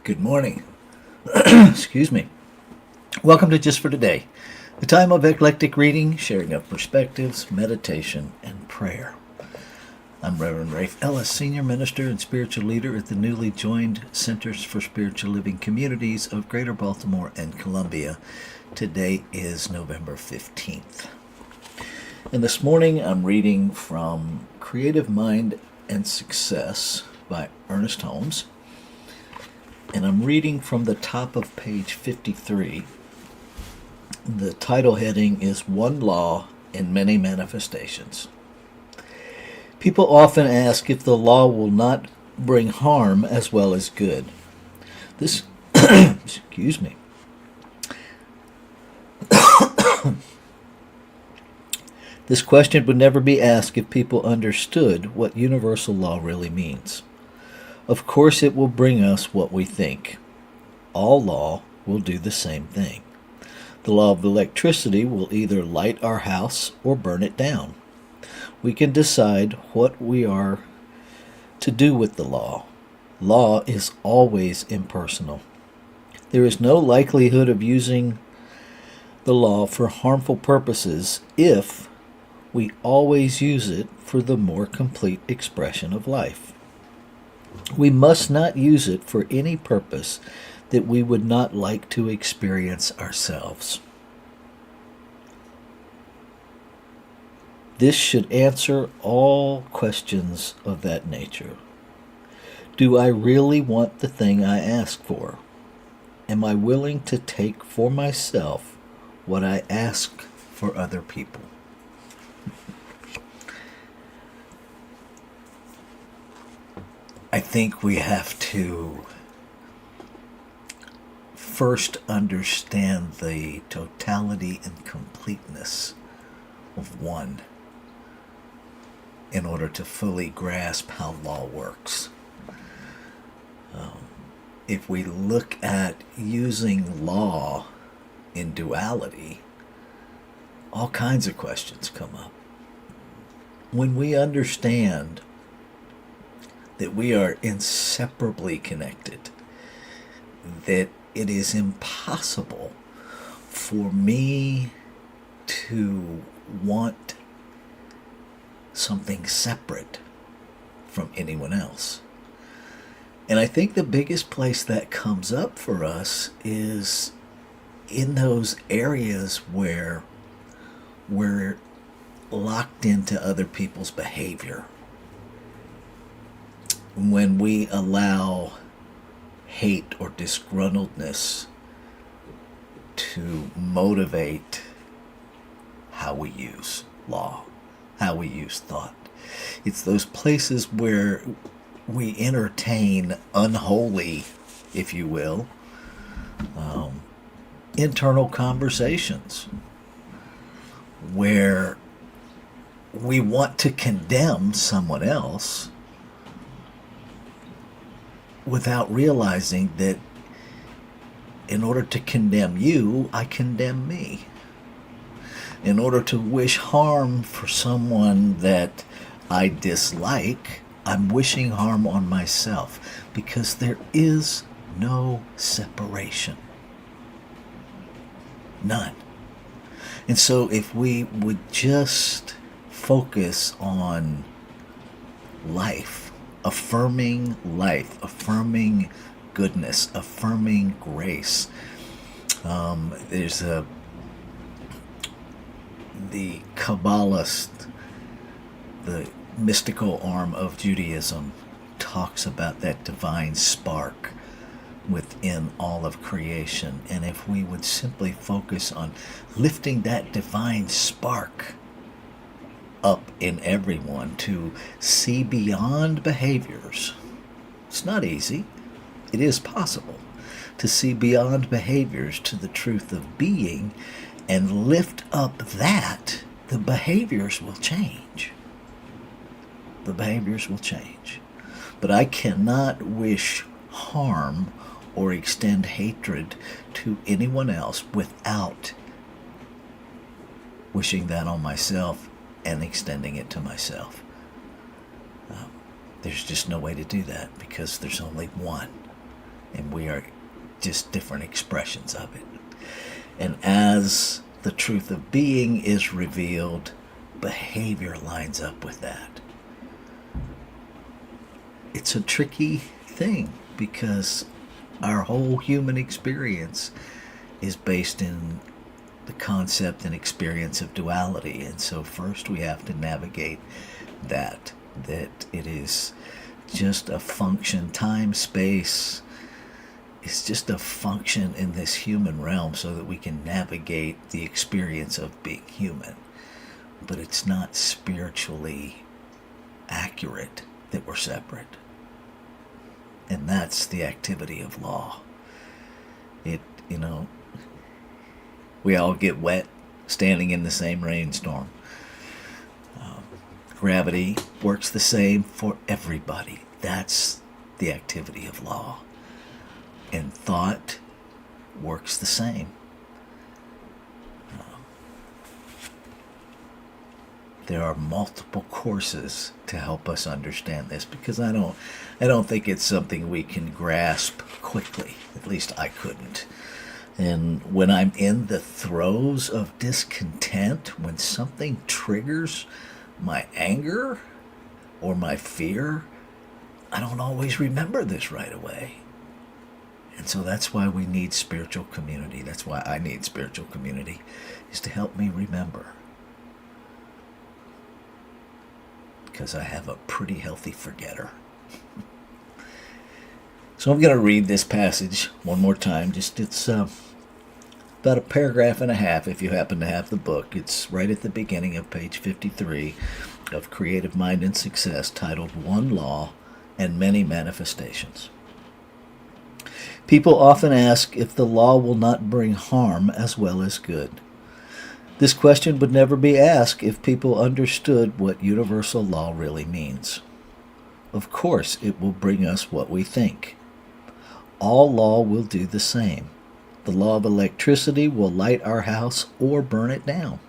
Good morning. Excuse me. Welcome to Just for Today, the time of eclectic reading, sharing of perspectives, meditation, and prayer. I'm Reverend Rafe Ellis, Senior Minister and Spiritual Leader at the newly joined Centers for Spiritual Living Communities of Greater Baltimore and Columbia. Today is November 15th. And this morning I'm reading from Creative Mind and Success by Ernest Holmes. And I'm reading from the top of page 53. The title heading is One Law and Many Manifestations. People often ask if the law will not bring harm as well as good. This, excuse me. This question would never be asked if people understood what universal law really means. Of course, it will bring us what we think. All law will do the same thing. The law of electricity will either light our house or burn it down. We can decide what we are to do with the law. Law is always impersonal. There is no likelihood of using the law for harmful purposes if we always use it for the more complete expression of life. We must not use it for any purpose that we would not like to experience ourselves. This should answer all questions of that nature. Do I really want the thing I ask for? Am I willing to take for myself what I ask for other people? I think we have to first understand the totality and completeness of one in order to fully grasp how law works. If we look at using law in duality, all kinds of questions come up. When we understand that we are inseparably connected, that it is impossible for me to want something separate from anyone else. And I think the biggest place that comes up for us is in those areas where we're locked into other people's behavior. When we allow hate or disgruntledness to motivate how we use law, how we use thought. It's those places where we entertain unholy, if you will, internal conversations where we want to condemn someone else without realizing that in order to condemn you, I condemn me. In order to wish harm for someone that I dislike, I'm wishing harm on myself, because there is no separation. None. And so if we would just focus on life, affirming goodness, affirming grace. There's the Kabbalist, the mystical arm of Judaism, talks about that divine spark within all of creation. And if we would simply focus on lifting that divine spark up in everyone to see beyond behaviors. It's not easy. It is possible to see beyond behaviors to the truth of being and lift up that, the behaviors will change. The behaviors will change. But I cannot wish harm or extend hatred to anyone else without wishing that on myself and extending it to myself. There's just no way to do that because there's only one. and we are just different expressions of it. And as the truth of being is revealed, behavior lines up with that. It's a tricky thing because our whole human experience is based in the concept and experience of duality. And so first we have to navigate that it is just a function. Time, space is just a function in this human realm so that we can navigate the experience of being human. But it's not spiritually accurate that we're separate. And that's the activity of law. It, we all get wet standing in the same rainstorm. Gravity works the same for everybody. That's the activity of law. And thought works the same. There are multiple courses to help us understand this because I don't think it's something we can grasp quickly. At least I couldn't. And when I'm in the throes of discontent, when something triggers my anger or my fear, I don't always remember this right away. And so that's why we need spiritual community. That's why I need spiritual community, is to help me remember. Because I have a pretty healthy forgetter. So I'm going to read this passage one more time. It's about a paragraph and a half if you happen to have the book. It's right at the beginning of page 53 of Creative Mind and Success, titled One Law and Many Manifestations. People often ask if the law will not bring harm as well as good. This question would never be asked if people understood what universal law really means. Of course, it will bring us what we think. All law will do the same. The law of electricity will light our house or burn it down.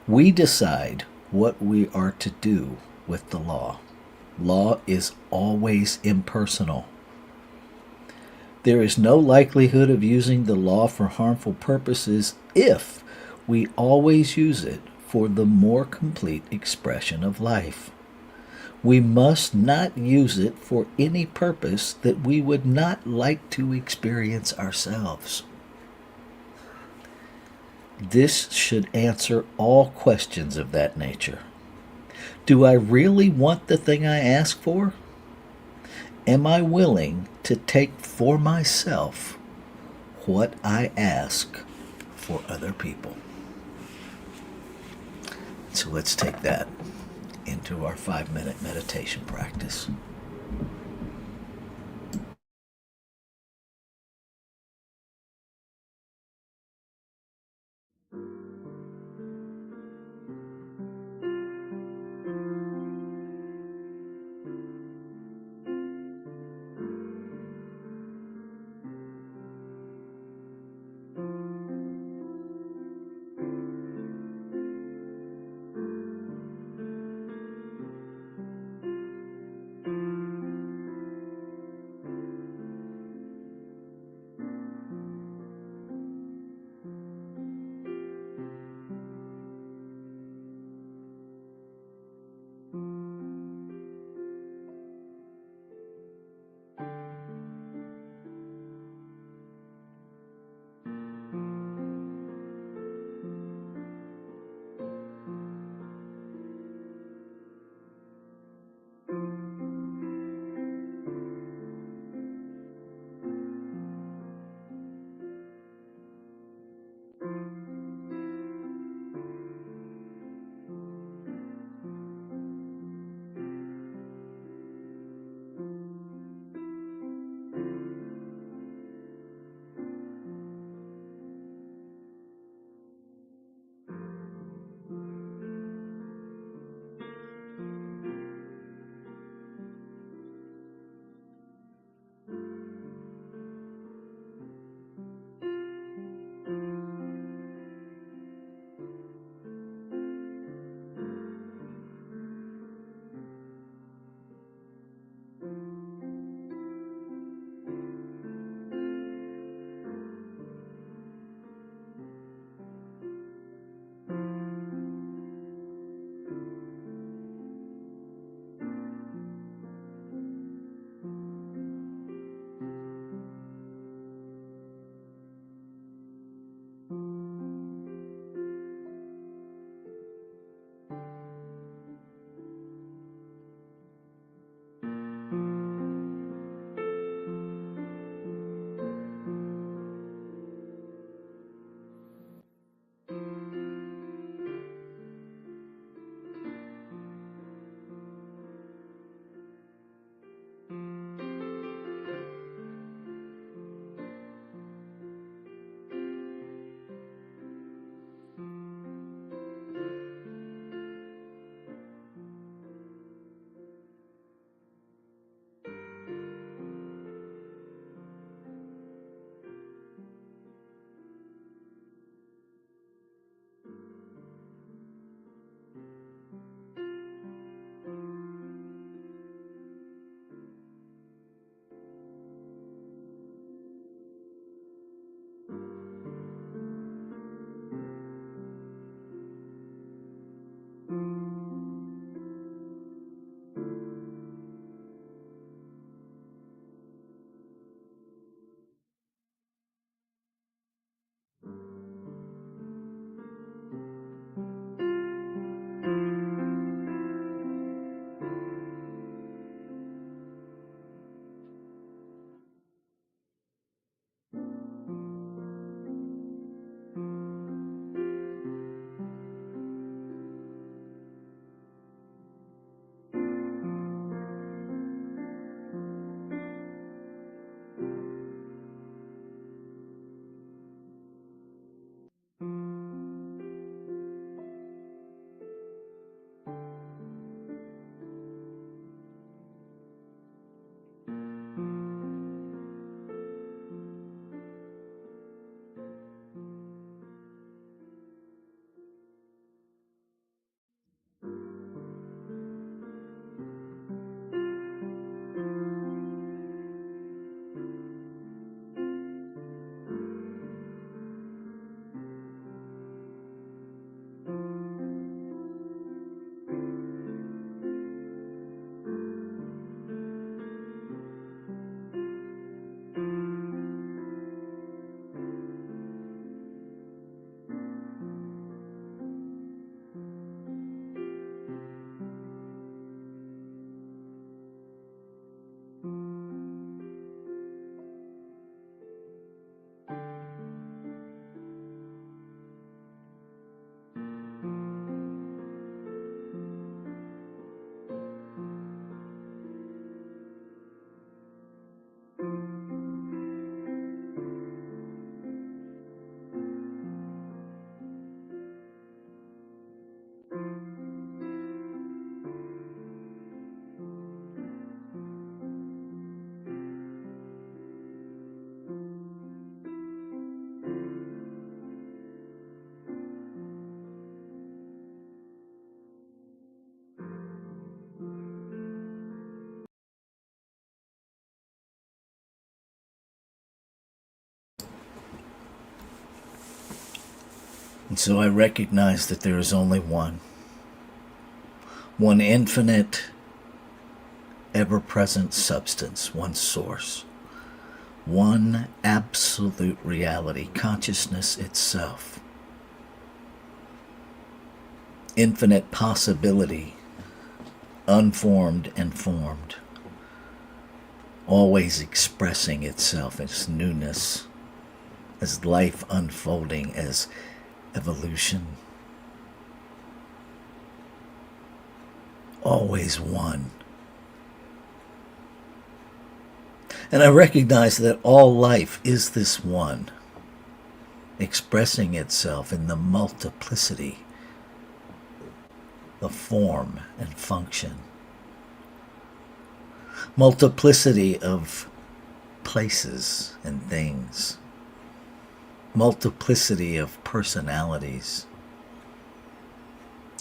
We decide what we are to do with the law. Law is always impersonal. There is no likelihood of using the law for harmful purposes if we always use it for the more complete expression of life. We must not use it for any purpose that we would not like to experience ourselves. This should answer all questions of that nature. Do I really want the thing I ask for? Am I willing to take for myself what I ask for other people? So let's take that into our 5-minute meditation practice. And so I recognize that there is only one infinite, ever-present substance, one source, one absolute reality, consciousness itself, infinite possibility, unformed and formed, always expressing itself as newness, as life unfolding, as evolution. Always one. And I recognize that all life is this one, expressing itself in the multiplicity of form and function, multiplicity of places and things, multiplicity of personalities,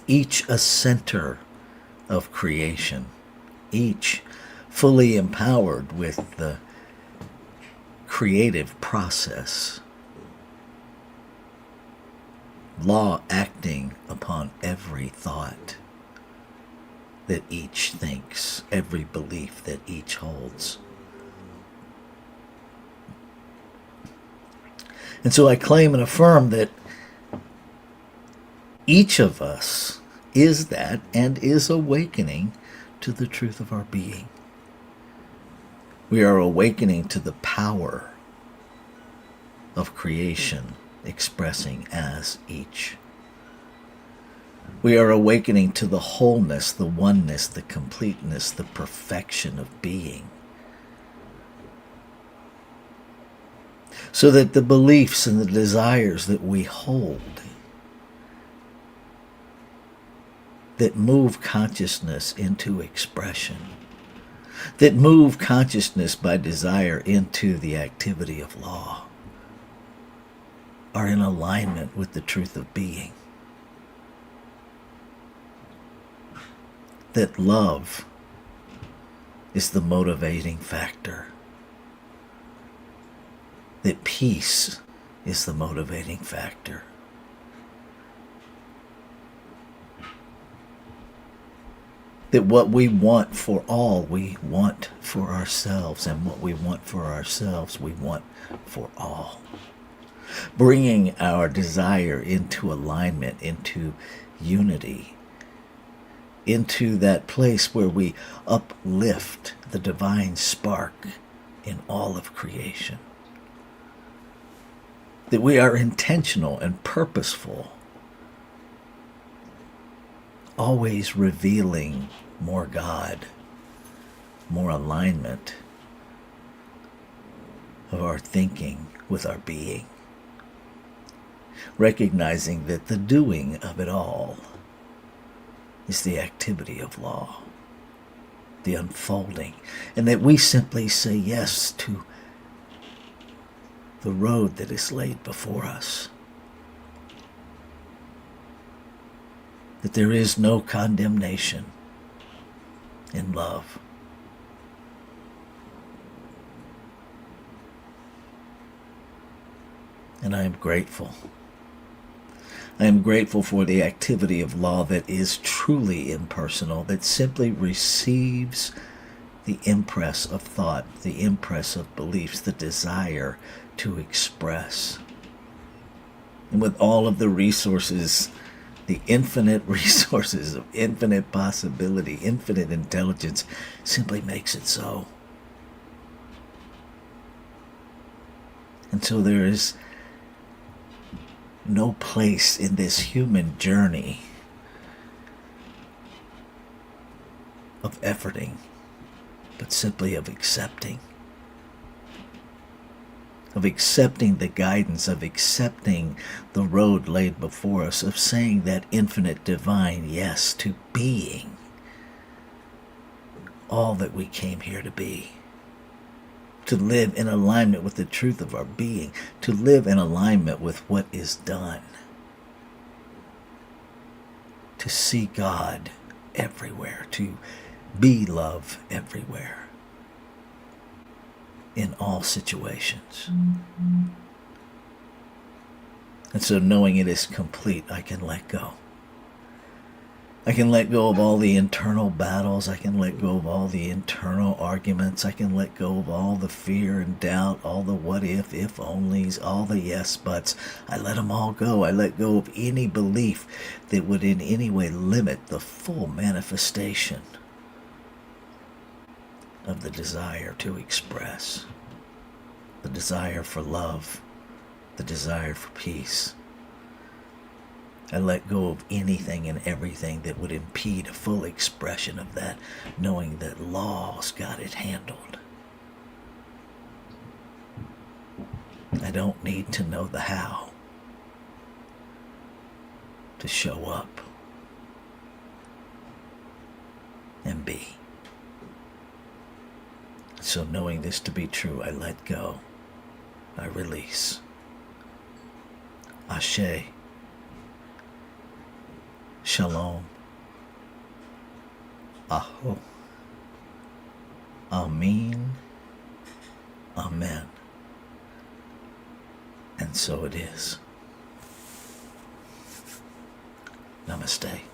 each a center of creation, each fully empowered with the creative process, law acting upon every thought that each thinks, every belief that each holds. And so I claim and affirm that each of us is that and is awakening to the truth of our being. We are awakening to the power of creation expressing as each. We are awakening to the wholeness, the oneness, the completeness, the perfection of being. So that the beliefs and the desires that we hold, that move consciousness into expression, that move consciousness by desire into the activity of law, are in alignment with the truth of being. That love is the motivating factor. That peace is the motivating factor. That what we want for all, we want for ourselves, and what we want for ourselves, we want for all. Bringing our desire into alignment, into unity, into that place where we uplift the divine spark in all of creation. That we are intentional and purposeful, always revealing more God, more alignment of our thinking with our being. Recognizing that the doing of it all is the activity of law, the unfolding, and that we simply say yes to the road that is laid before us. That there is no condemnation in love. And I am grateful. I am grateful for the activity of law that is truly impersonal, that simply receives the impress of thought, the impress of beliefs, the desire to express. And with all of the resources, the infinite resources of infinite possibility, infinite intelligence, simply makes it so. And so there is no place in this human journey of efforting, but simply of accepting the guidance, of accepting the road laid before us, of saying that infinite divine yes to being all that we came here to be. To live in alignment with the truth of our being, to live in alignment with what is done, to see God everywhere, to be love everywhere, in all situations. And so knowing it is complete, I can let go. I can let go of all the internal battles. I can let go of all the internal arguments. I can let go of all the fear and doubt, all the what if onlys, all the yes buts. I let them all go. I let go of any belief that would in any way limit the full manifestation of the desire to express, the desire for love, the desire for peace. I let go of anything and everything that would impede a full expression of that, knowing that law's got it handled. I don't need to know the how to show up and be. So knowing this to be true, I let go. I release. Ashe. Shalom. Aho. Amin. Amen. And so it is. Namaste.